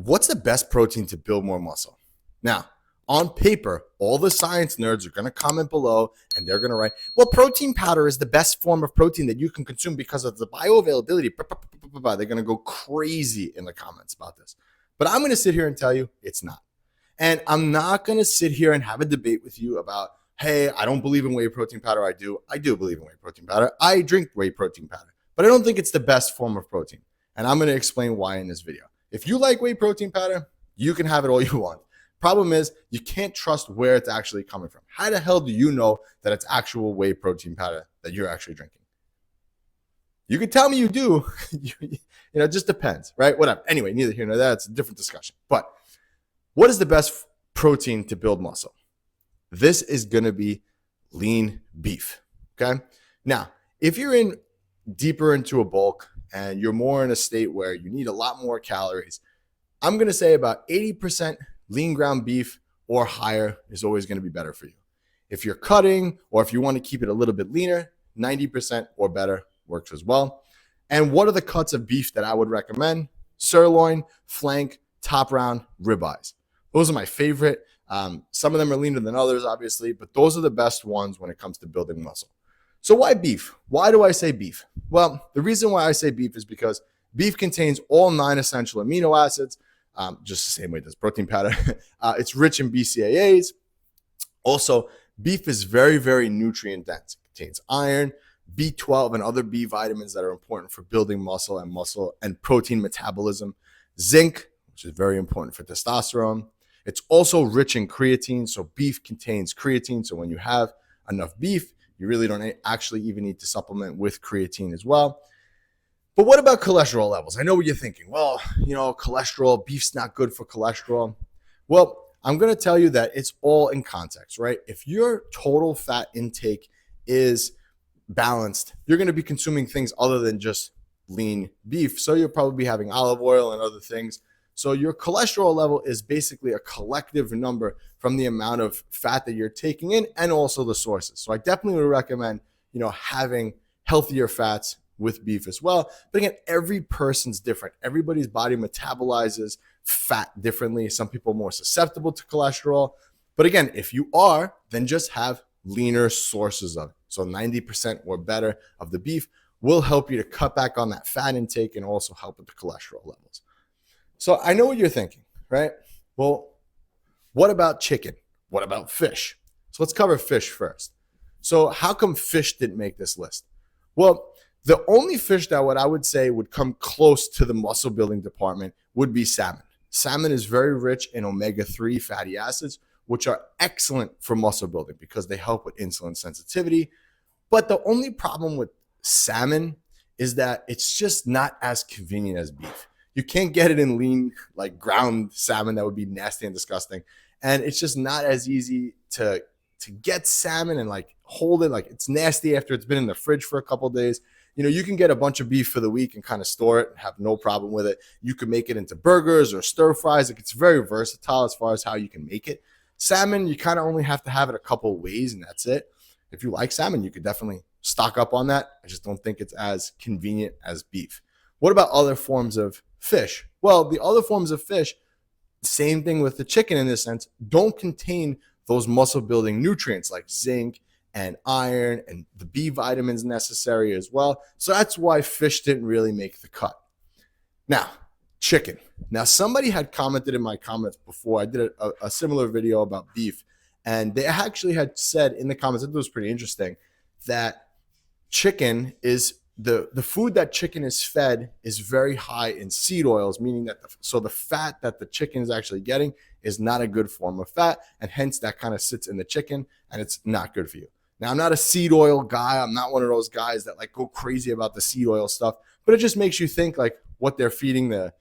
What's the best protein to build more muscle? Now, on paper, all the science nerds are going to comment below and they're going to write, well, protein powder is the best form of protein that you can consume because of the bioavailability. They're going to go crazy in the comments about this. But I'm going to sit here and tell you it's not. And I'm not going to sit here and have a debate with you about, hey, I don't believe in whey protein powder. I do believe in whey protein powder. I drink whey protein powder, but I don't think it's the best form of protein. And I'm going to explain why in this video. If you like whey protein powder, you can have it all you want. Problem is, you can't trust where it's actually coming from. How the hell do you know that it's actual whey protein powder that you're actually drinking? You can tell me you do. It just depends, right? Whatever. Anyway, neither here nor there. It's a different discussion. But what is the best protein to build muscle? This is going to be lean beef, okay? Now, if you're deeper into a bulk and you're more in a state where you need a lot more calories, I'm going to say about 80% lean ground beef or higher is always going to be better for you. If you're cutting or if you want to keep it a little bit leaner, 90% or better works as well. And what are the cuts of beef that I would recommend? Sirloin, flank, top round, ribeyes. Those are my favorite. Some of them are leaner than others, obviously, but those are the best ones when it comes to building muscle. So why beef? Why do I say beef? Well, the reason why I say beef is because beef contains all 9 essential amino acids, just the same way as protein powder. It's rich in BCAAs. Also, beef is very, very nutrient dense. It contains iron, B12, and other B vitamins that are important for building muscle and protein metabolism. Zinc, which is very important for testosterone. It's also rich in creatine. So beef contains creatine. So when you have enough beef, you really don't actually even need to supplement with creatine as well. But what about cholesterol levels? I know what you're thinking. Well, cholesterol, beef's not good for cholesterol. Well, I'm going to tell you that it's all in context, right? If your total fat intake is balanced, you're going to be consuming things other than just lean beef. So you'll probably be having olive oil and other things. So your cholesterol level is basically a collective number from the amount of fat that you're taking in and also the sources. So I definitely would recommend, having healthier fats with beef as well. But again, every person's different. Everybody's body metabolizes fat differently. Some people are more susceptible to cholesterol. But again, if you are, then just have leaner sources of it. So 90% or better of the beef will help you to cut back on that fat intake and also help with the cholesterol levels. So I know what you're thinking, right? Well, what about chicken? What about fish? So let's cover fish first. So how come fish didn't make this list? Well, the only fish that I would say would come close to the muscle building department would be salmon. Salmon is very rich in omega-3 fatty acids, which are excellent for muscle building because they help with insulin sensitivity. But the only problem with salmon is that it's just not as convenient as beef. You can't get it in lean, like ground salmon. That would be nasty and disgusting. And it's just not as easy to get salmon and like hold it. Like it's nasty after it's been in the fridge for a couple of days. You can get a bunch of beef for the week and kind of store it and have no problem with it. You can make it into burgers or stir fries. Like it's very versatile as far as how you can make it. Salmon, you kind of only have to have it a couple of ways and that's it. If you like salmon, you could definitely stock up on that. I just don't think it's as convenient as beef. What about other forms of fish? Well, the other forms of fish, same thing with the chicken in this sense, don't contain those muscle building nutrients like zinc and iron and the B vitamins necessary as well. So that's why fish didn't really make the cut. Now, chicken. Now, somebody had commented in my comments before. I did a similar video about beef, and they actually had said in the comments, it was pretty interesting, that chicken is the food that chicken is fed is very high in seed oils, meaning that the fat that the chicken is actually getting is not a good form of fat, and hence that kind of sits in the chicken, and it's not good for you. Now, I'm not a seed oil guy. I'm not one of those guys that like go crazy about the seed oil stuff, but it just makes you think like what they're feeding the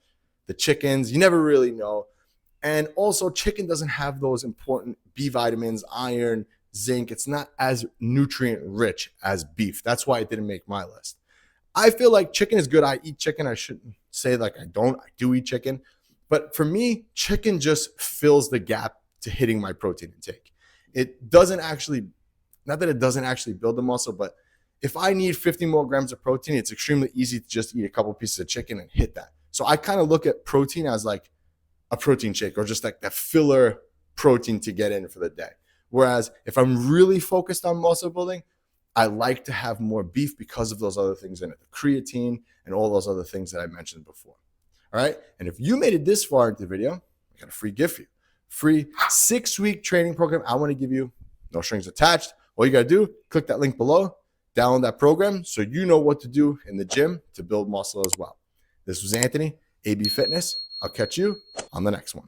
chickens. You never really know. And also, chicken doesn't have those important B vitamins, iron, zinc. It's not as nutrient rich as beef. That's why it didn't make my list. I feel like chicken is good. I eat chicken. I shouldn't say like I don't. I do eat chicken. But for me, chicken just fills the gap to hitting my protein intake. It doesn't actually, not that it doesn't actually build the muscle, but if I need 50 more grams of protein, it's extremely easy to just eat a couple pieces of chicken and hit that. So I kind of look at protein as like a protein shake or just like that filler protein to get in for the day. Whereas if I'm really focused on muscle building, I like to have more beef because of those other things in it, the creatine and all those other things that I mentioned before. All right. And if you made it this far into the video, I got a free gift for you. Free 6-week training program. I want to give you, no strings attached. All you got to do, click that link below, download that program so you know what to do in the gym to build muscle as well. This was Anthony, AB Fitness. I'll catch you on the next one.